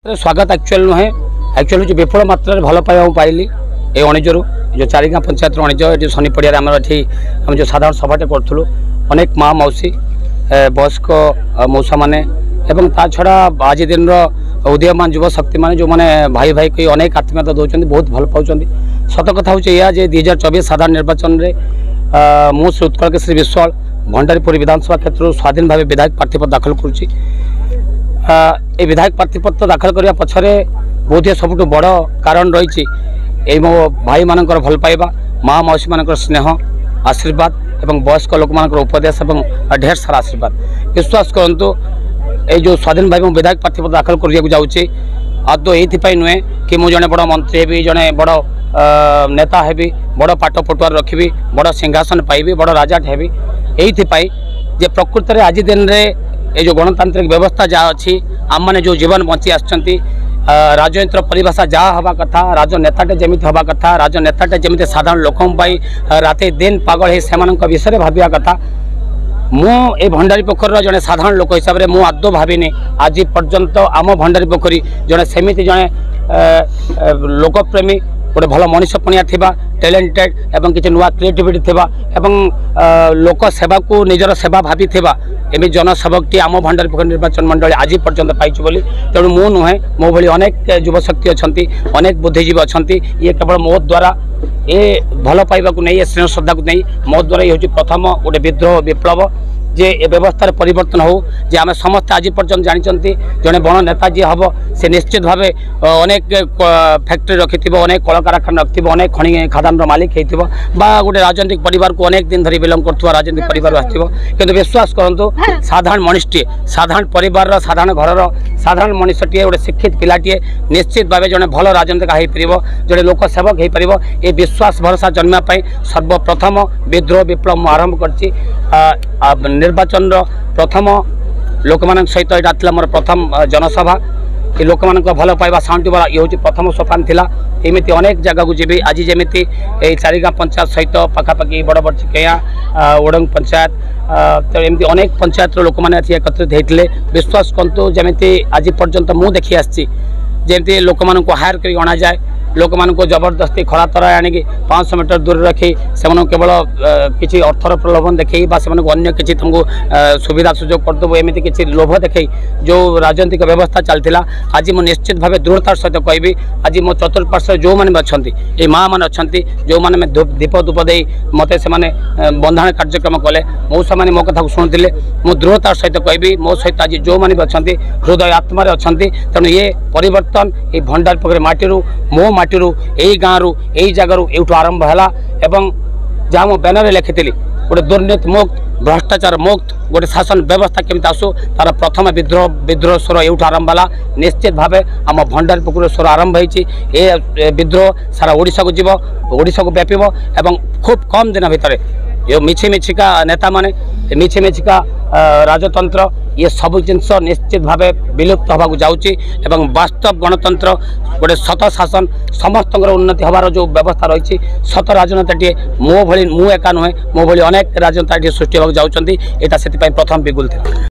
स्वागत एक्चुअल नुहे एक्चुअल जो विपुल मात्रा भल पाइबा पाइली ये अणिजर जो चारिगाँ पंचायत अणिज ये शनि पड़िया आम आम जो साधारण सभाटे करूँ अनेक माँ मौसी वयस्क मौसा मैंने एवं ता छड़ा आज दिन उदीयमान युव शक्ति मैंने जो मैंने भाई भाई को अनेक आत्मीयता दौरान बहुत भल पाँच सत कथा हूँ या 2024 साधारण निर्वाचन में मु श्री उत्कल केशरी विश्वाल भंडारीपुर विधानसभा क्षेत्र स्वाधीन भाव विधायक प्रार्थीपत्र दाखल करुच्ची। ये विधायक प्रार्थीपत्र दाखल करने पछरे बहुत सबुठ बड़ कारण रही मो भाई मान भल पाइबा माँ मौसी मान स्नेह आशीर्वाद एवं वयस्क लोक मान उपदेश और ढेर सारा आशीर्वाद विश्वास करूँ ये जो स्वाधीन भाई विधायक प्रार्थीपत्र दाखल कर जाऊँगी आदौ ये नुहे कि मुझे जड़े बड़ मंत्री हेबी जड़े बड़ नेता हेबी बड़ पाट पटुआर रखी बड़ सिंहासन पाइबी बड़ राजाट हेबी ये प्रकृत में आज दिन में ये जो गणतांत्रिक व्यवस्था जहाँ अच्छी आम मैंने जो जीवन बंची आसचंती राजनीतिर परिभाषा जहाँ हवा कथा राजनेताटे जमी हवा कथा राजनेताटे जमी साधारण लोकों राति दिन पागल से विषय भाविया कथा मु ए भंडारी पोखर जड़े साधारण लोक हिसाब से मुझे आदौ भाविनी आज पर्यंत आम भंडारी पोखरी जड़े सेमिति जड़े लोकप्रेमी गोटे भल मनीष पणिया थिबा टैलेंटेड एवं किसी नुआ क्रिएटिविटी थिबा एवं लोक सेवा को निजर सेवा भावी थिबा एमि जनसेवक टी आम भंडारी पोखरी निर्वाचन मंडल आज पर्यंत पाइछु बोली तेणु मु नुहे मो भली अनेक युव शक्ति अच्छी अनेक बुद्धिजीवी अच्छा ये केवल मो द्वारा ये भल पाइबा को नहीं स्नेह श्रद्धा को नहीं मो द्वारा ये प्रथम गोटे विद्रोह विप्लव जे ए व्यवस्था परिवर्तन हो जे आम समस्त आज पर्यंत जानते जड़े बड़ नेता जी हम से निश्चित भाव अनेक फैक्ट्री रखि अनेक कल कारखाना रखि अनेक खनि खादान मालिक होता गोटे राजनीतिक परिवार को अनेक दिन धरी बिलंग कर राजनीतिक परिवार आसो कि विश्वास करूँ साधारण मनीषटीए साधारण परिवार साधारण घर साधारण मनीषटीए गोटे शिक्षित पिलाटीए निश्चित भाव जड़े भल राजनीतिक हो पार जड़े लोक सेवक हो पार ये विश्वास भरोसा जन्मापी सर्वप्रथम विद्रोह विप्लव आरंभ कर निर्वाचन प्रथम लोक मान सहित यहाँ मोर प्रथम जनसभा ये लोक मान भल पाइबा साउंड वाला ये हूँ प्रथम सोपान थिला एमती अनेक जगह को जीवी आज जमी चारिगाँ पंचायत सहित पखापाखि बड़ बड़ चिकेया ओडंग पंचायत तो एमती अनेक पंचायत लोक मैंने एकत्रित होते विश्वास करतु जमी आज पर्यंत मु देखी आमती लोक मान हायर कर अणा जाए लोक मान जबरदस्ती खरा तरा आणिक 500 मीटर दूर रखी से केवल किसी अर्थर प्रलोभन देखी अन्य किसी तुमको सुविधा सुजोग करदेव एमती किसी लोभ देखी जो राजनीतिक व्यवस्था चलता आज मुझे निश्चित भाव दृढ़तार सहित कहबी आज मो चतुर्पार्श्व जो मैंने अच्छा ये माँ मैंने अच्छा जो मैंने दीप धूप दे मत से बंधाण कार्यक्रम कले मौसा मैंने मो कथा शुणुते मो दृढ़तार सहित कहबी मो सहित आज जो मैंने अच्छा हृदय आत्मार अच्छा तेणु ये परिवर्तन ये भंडारी पोखरी माटीरू मो माटीरू यही गाँव यही जगार यूँ आरंभ है एवं जहाँ मो बैनर लिखी गोटे दुर्नीति मुक्त भ्रष्टाचार मुक्त गोटे शासन व्यवस्था केमती आसू तार प्रथम विद्रोह स्वर यूँ आरंभ है निश्चित भाव आम भंडारी पोखरी स्वर आरंभ हो विद्रोह सारा ओडिशा को जीव ओडिशा को व्यापीब एवं खूब कम दिन भितर ये मिछि मिछिका नेता माने मिछि मिछिका राजतंत्र ये सब जिनस निश्चित भाव विलुप्त होगा जाऊँगी एवं वास्तव गणतंत्र गोटे सत शासन समस्त उन्नति हबार जो व्यवस्था रही सत राजनेताटे मो भली मु एका नुहे मो भली अनेक राजनेता सृष्टि होगा जाऊँगी यहाँ से प्रथम बिगुल था।